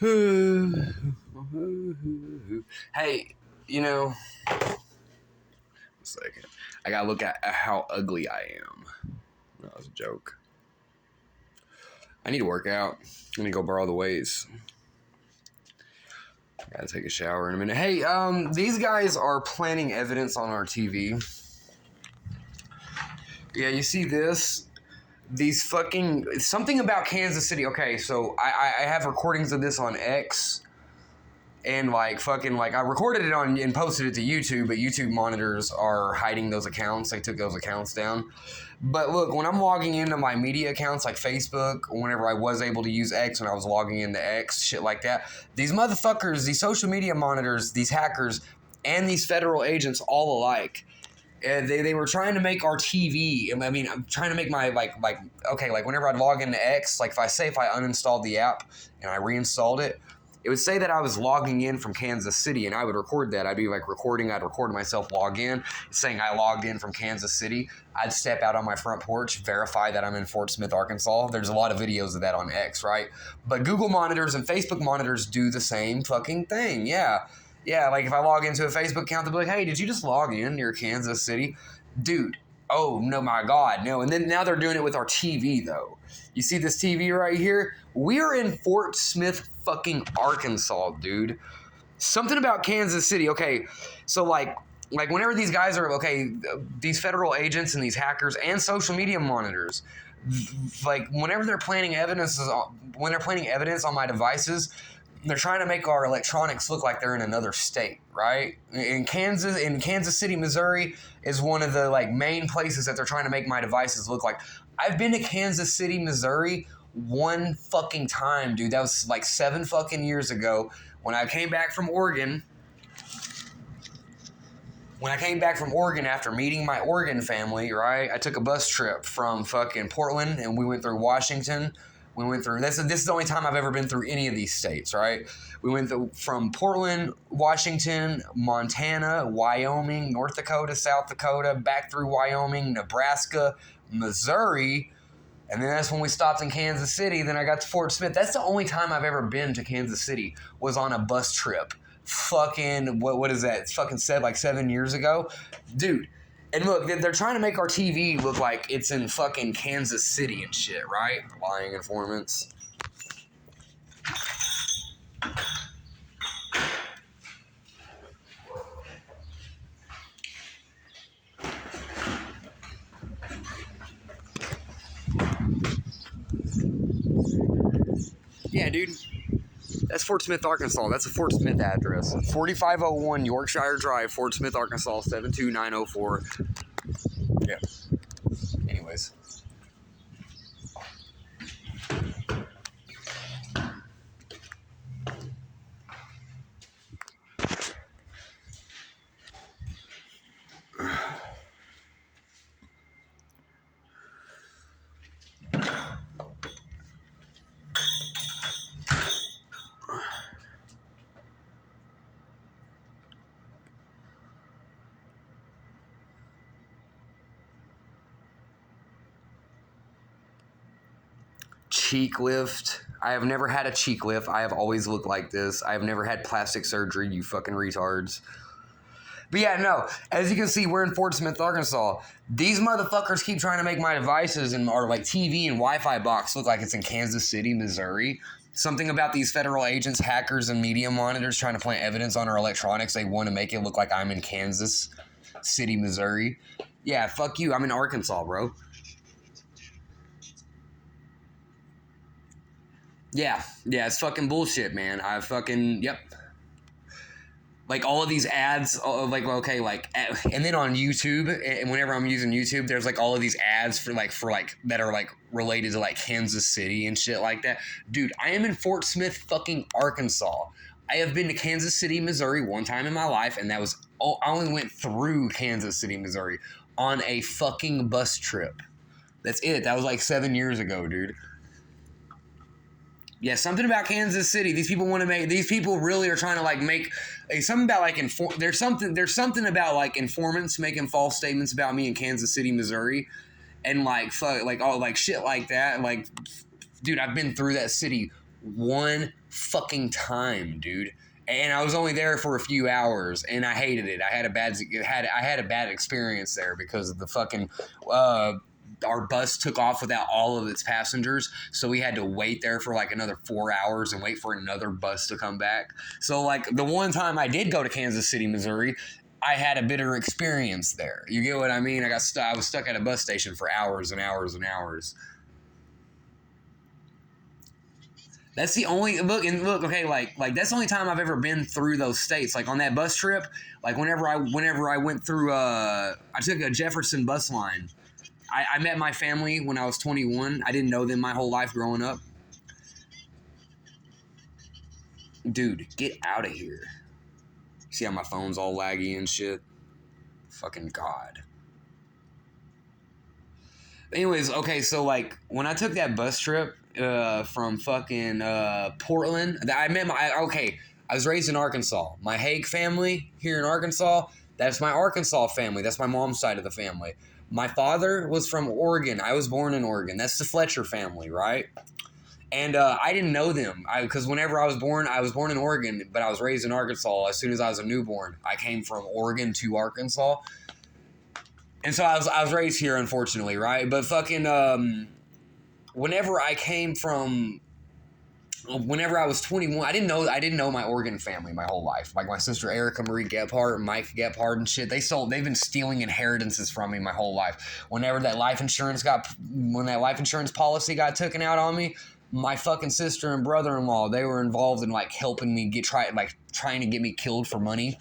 Hey, a second. I gotta look at how ugly I am. That was a joke. I need to work out. I'm gonna go borrow the weights. Gotta take a shower in a minute. Hey, these guys are planting evidence on our TV. Yeah, you see this? These fucking... Something about Kansas City. Okay, so I have recordings of this on X. And I recorded it on and posted it to YouTube, but YouTube monitors are hiding those accounts. They took those accounts down. But look, when I'm logging into my media accounts like Facebook, whenever I was able to use X, when I was logging into X, shit like that, these motherfuckers, these social media monitors, these hackers, and these federal agents all alike, they were trying to make our TV. I mean, I'm trying to make my whenever I'd log into X, if I uninstalled the app and I reinstalled it, it would say that I was logging in from Kansas City, and I would record that. I'd be recording. I'd record myself log in, saying I logged in from Kansas City. I'd step out on my front porch, verify that I'm in Fort Smith, Arkansas. There's a lot of videos of that on X, right? But Google monitors and Facebook monitors do the same fucking thing. Yeah, if I log into a Facebook account, they'll be like, hey, did you just log in near Kansas City? Dude, oh, no, my God, no. And then now they're doing it with our TV, though. You see this TV right here? We're in Fort Smith, fucking Arkansas, dude. Something about Kansas City. Okay, so whenever these guys are, these federal agents and these hackers and social media monitors, whenever they're planting evidence on my devices, they're trying to make our electronics look like they're in another state, right? In Kansas City, Missouri is one of the main places that they're trying to make my devices look like. I've been to Kansas City, Missouri one fucking time, dude. That was 7 fucking years ago when I came back from Oregon. When I came back from Oregon after meeting my Oregon family, right? I took a bus trip from fucking Portland and we went through Washington. We went through, this is the only time I've ever been through any of these states, right? We went from Portland, Washington, Montana, Wyoming, North Dakota, South Dakota, back through Wyoming, Nebraska, Missouri, and then that's when we stopped in Kansas City. Then I got to Fort Smith. That's the only time I've ever been to Kansas City, was on a bus trip. Fucking, what is that? It's fucking said 7 years ago. Dude. And look, they're trying to make our TV look like it's in fucking Kansas City and shit, right? Lying informants. Yeah, dude. That's Fort Smith, Arkansas. That's a Fort Smith address. 4501 Yorkshire Drive, Fort Smith, Arkansas, 72904. Yeah. Anyways. Cheek lift. I have never had a cheek lift. I have always looked like this. I have never had plastic surgery, you fucking retards. But yeah, no. As you can see, we're in Fort Smith, Arkansas. These motherfuckers keep trying to make my devices and our TV and Wi-Fi box look like it's in Kansas City, Missouri. Something about these federal agents, hackers, and media monitors trying to plant evidence on our electronics. They want to make it look like I'm in Kansas City, Missouri. Yeah, fuck you. I'm in Arkansas, bro. Yeah, it's fucking bullshit, man. Yep. All of these ads, and then on YouTube, and whenever I'm using YouTube, there's all of these ads for that are related to Kansas City and shit like that. Dude, I am in Fort Smith, fucking Arkansas. I have been to Kansas City, Missouri one time in my life, and that was I only went through Kansas City, Missouri on a fucking bus trip. That's it. That was 7 years ago, dude. Yeah, something about Kansas City. These people really are trying to make something about there's something about informants making false statements about me in Kansas City, Missouri, and shit like that. Dude, I've been through that city One fucking time, dude. And I was only there for a few hours, and I hated it. I had a bad experience there because of the fucking our bus took off without all of its passengers, so we had to wait there for like another 4 hours and wait for another bus to come back. So like the one time I did go to Kansas City, Missouri, I had a bitter experience there. You get what I mean? I was stuck at a bus station for hours and hours and hours. That's the only look. Okay, like that's the only time I've ever been through those states. Like on that bus trip, like whenever I went through, I took a Jefferson bus line. I met my family when I was 21. I didn't know them my whole life growing up. Dude, get out of here. See how my phone's all laggy and shit? Fucking God. Anyways, okay, so like when I took that bus trip from fucking Portland, I was raised in Arkansas. My Hague family here in Arkansas, that's my Arkansas family. That's my mom's side of the family. My father was from Oregon. I was born in Oregon. That's the Fletcher family, right? And I didn't know them because whenever I was born in Oregon, but I was raised in Arkansas. As soon as I was a newborn, I came from Oregon to Arkansas. And so I was raised here, unfortunately, right? But fucking, whenever I was 21, I didn't know my Oregon family my whole life. Like my sister Erica Marie Gephardt, Mike Gephardt and shit. They've been stealing inheritances from me my whole life. When that life insurance policy got taken out on me, my fucking sister and brother-in-law, they were involved in like helping me trying to get me killed for money.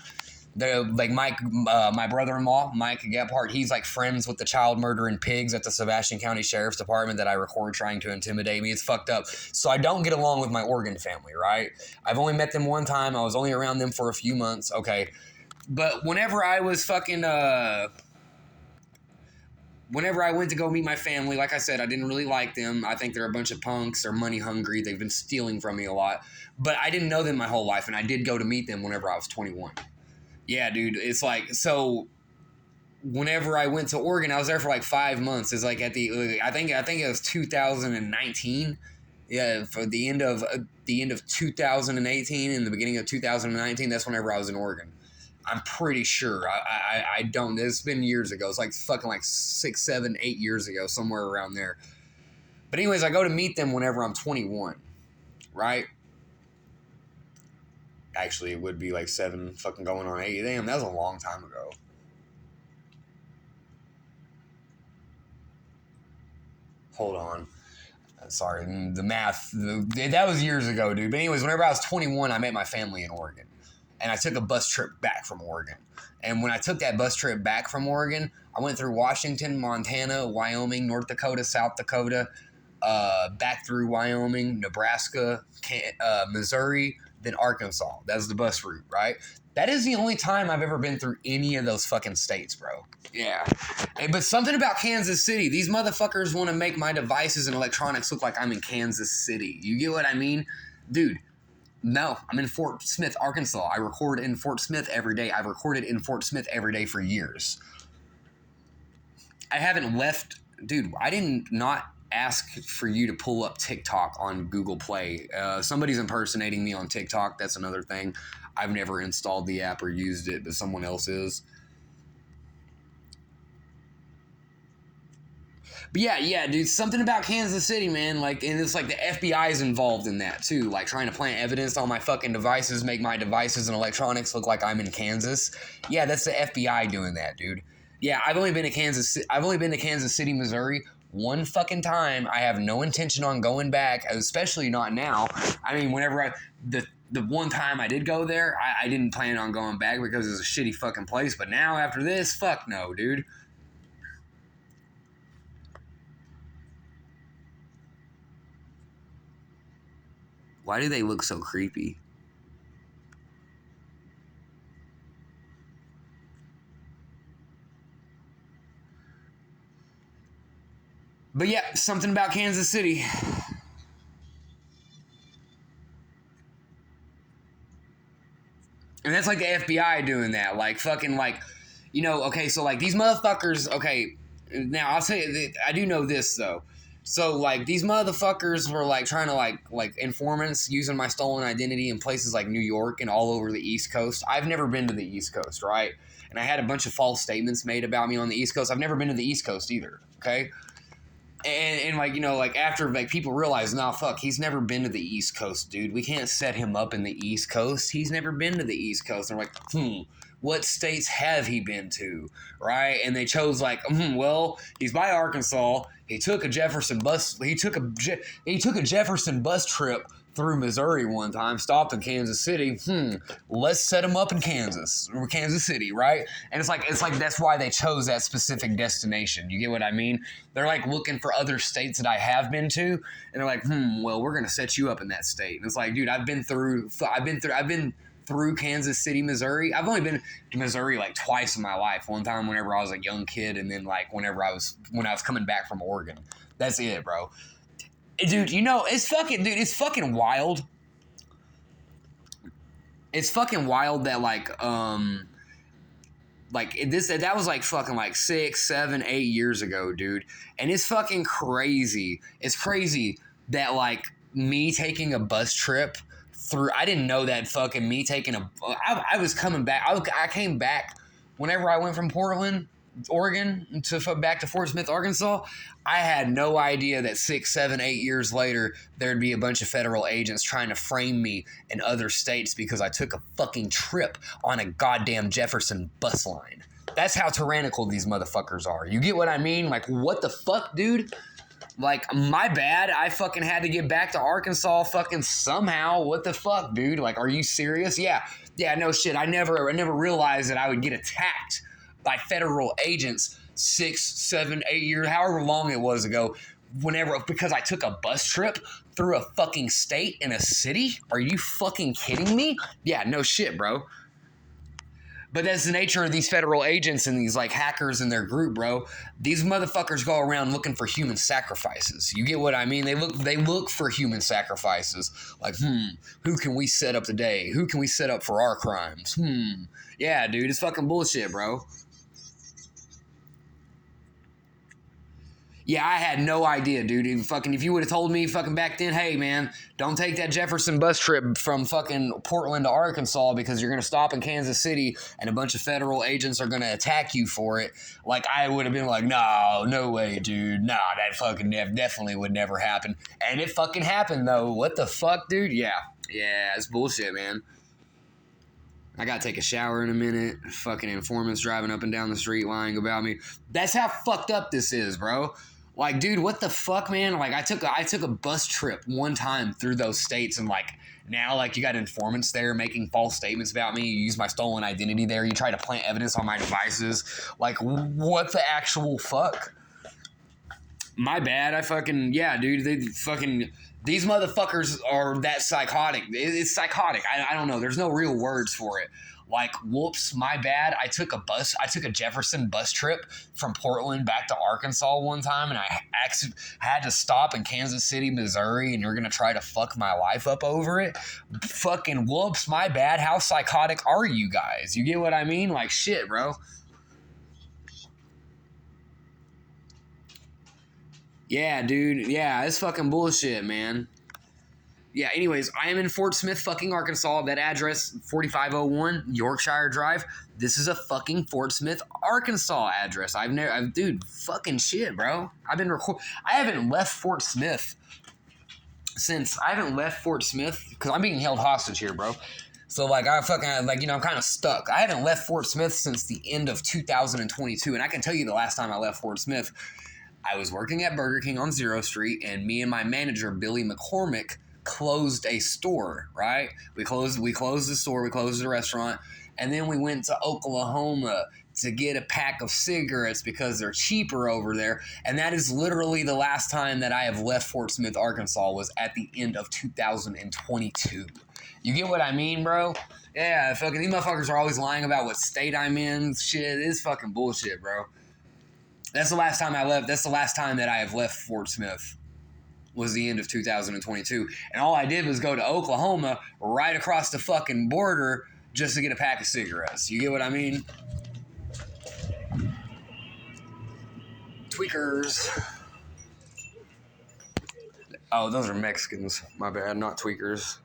Like Mike, my brother-in-law, Mike Gephardt, he's like friends with the child murdering pigs at the Sebastian County Sheriff's Department that I record trying to intimidate me. It's fucked up. So I don't get along with my Oregon family, right? I've only met them one time. I was only around them for a few months. Okay. But whenever I was fucking, whenever I went to go meet my family, like I said, I didn't really like them. I think they're a bunch of punks. They're money hungry. They've been stealing from me a lot. But I didn't know them my whole life, and I did go to meet them whenever I was 21. Yeah, dude, it's like, so whenever I went to Oregon, I was there for like 5 months. It's like I think it was 2019. Yeah, for the end of 2018 and the beginning of 2019, that's whenever I was in Oregon. I'm pretty sure. I don't. It's been years ago. It's like fucking like 6, 7, 8 years ago, somewhere around there. But anyways, I go to meet them whenever I'm 21, right? Actually, it would be like 7 fucking going on 8. Damn, that was a long time ago. Hold on. Sorry, the math. That was years ago, dude. But anyways, whenever I was 21, I met my family in Oregon. And I took a bus trip back from Oregon. And when I took that bus trip back from Oregon, I went through Washington, Montana, Wyoming, North Dakota, South Dakota, back through Wyoming, Nebraska, Missouri, then Arkansas. That's the bus route, right? That is the only time I've ever been through any of those fucking states, bro. Yeah. But something about Kansas City. These motherfuckers want to make my devices and electronics look like I'm in Kansas City. You get what I mean? Dude, no. I'm in Fort Smith, Arkansas. I record in Fort Smith every day. I've recorded in Fort Smith every day for years. I haven't left... Dude, I didn't not ask for you to pull up TikTok on Google Play. Somebody's impersonating me on TikTok. That's another thing. I've never installed the app or used it, but someone else is. But yeah, dude, something about Kansas City, man. Like, and it's like the FBI is involved in that too. Like trying to plant evidence on my fucking devices, make my devices and electronics look like I'm in Kansas. Yeah, that's the FBI doing that, dude. Yeah, I've only been to Kansas City, Missouri one fucking time. I have no intention on going back, especially not now. I mean, whenever the one time I did go there, I didn't plan on going back because it was a shitty fucking place. But now after this, fuck no, dude. Why do they look so creepy? But yeah, something about Kansas City. And that's like the FBI doing that. Like, fucking, like, you know, okay, so, like, these motherfuckers, okay, now, I'll say, I do know this, though. So, like, these motherfuckers were, like, trying to, like informants using my stolen identity in places like New York and all over the East Coast. I've never been to the East Coast, right? And I had a bunch of false statements made about me on the East Coast. I've never been to the East Coast either, okay? And like, you know, like, after, like, people realize, nah, fuck, he's never been to the East Coast, dude. We can't set him up in the East Coast. He's never been to the East Coast. And we're like, what states have he been to, right? And they chose, like, well, he's by Arkansas. He took a Jefferson bus. He took a Jefferson bus trip through Missouri one time, stopped in Kansas City. Let's set him up in Kansas or Kansas City, right? And it's like that's why they chose that specific destination. You get what I mean? They're like looking for other states that I have been to, and they're like, well, we're gonna set you up in that state. And it's like, dude, I've been through Kansas City, Missouri. I've only been to Missouri like twice in my life. One time whenever I was a young kid, and then like when I was coming back from Oregon. That's it, bro. Dude, you know, it's fucking wild. It's fucking wild that that was like fucking like 6, 7, 8 years ago, dude. And it's fucking crazy. It's crazy that like me taking a bus trip through, I didn't know that fucking me taking I was coming back. I came back whenever I went from Portland, Oregon, back to Fort Smith, Arkansas. I had no idea that 6, 7, 8 years later, there'd be a bunch of federal agents trying to frame me in other states because I took a fucking trip on a goddamn Jefferson bus line. That's how tyrannical these motherfuckers are. You get what I mean? Like, what the fuck, dude? Like, my bad. I fucking had to get back to Arkansas fucking somehow. What the fuck, dude? Like, are you serious? Yeah, no shit. I never realized that I would get attacked by federal agents 6, 7, 8 years, however long it was ago, because I took a bus trip through a fucking state and a city? Are you fucking kidding me? Yeah, no shit, bro. But that's the nature of these federal agents and these like hackers in their group, bro. These motherfuckers go around looking for human sacrifices. You get what I mean? They look for human sacrifices. Like, who can we set up today? Who can we set up for our crimes? Yeah, dude, it's fucking bullshit, bro. Yeah, I had no idea, dude. If you would have told me fucking back then, hey, man, don't take that Jefferson bus trip from fucking Portland to Arkansas because you're going to stop in Kansas City and a bunch of federal agents are going to attack you for it. Like, I would have been like, no way, dude. Nah, that fucking definitely would never happen. And it fucking happened, though. What the fuck, dude? Yeah, it's bullshit, man. I gotta take a shower in a minute. Fucking informants driving up and down the street lying about me. That's how fucked up this is, bro. Like, dude, what the fuck, man? Like, I took a bus trip one time through those states, and like now, like, you got informants there making false statements about me. You use my stolen identity there. You try to plant evidence on my devices. Like, what the actual fuck? My bad. Dude. These motherfuckers are that psychotic. It's psychotic. I don't know. There's no real words for it. Like, whoops, my bad. I took a Jefferson bus trip from Portland back to Arkansas one time, and I had to stop in Kansas City, Missouri, and you're going to try to fuck my life up over it? Fucking whoops, my bad. How psychotic are you guys? You get what I mean? Like, shit, bro. Yeah, dude. Yeah, it's fucking bullshit, man. Yeah, anyways, I am in Fort Smith, fucking Arkansas. That address, 4501 Yorkshire Drive. This is a fucking Fort Smith, Arkansas address. Dude, fucking shit, bro. I haven't left Fort Smith because I'm being held hostage here, bro. So, like, I'm kind of stuck. I haven't left Fort Smith since the end of 2022, and I can tell you the last time I left Fort Smith, I was working at Burger King on Zero Street, and me and my manager, Billy McCormick, closed a store, right? We closed the store, we closed the restaurant, and then we went to Oklahoma to get a pack of cigarettes because they're cheaper over there. And that is literally the last time that I have left Fort Smith, Arkansas, was at the end of 2022. You get what I mean, bro? Yeah, fucking these motherfuckers are always lying about what state I'm in. Shit, it's fucking bullshit, bro. That's the last time I left. That's the last time that I have left Fort Smith. Was the end of 2022. And all I did was go to Oklahoma, right across the fucking border, just to get a pack of cigarettes. You get what I mean? Tweakers. Oh, those are Mexicans. My bad, not tweakers.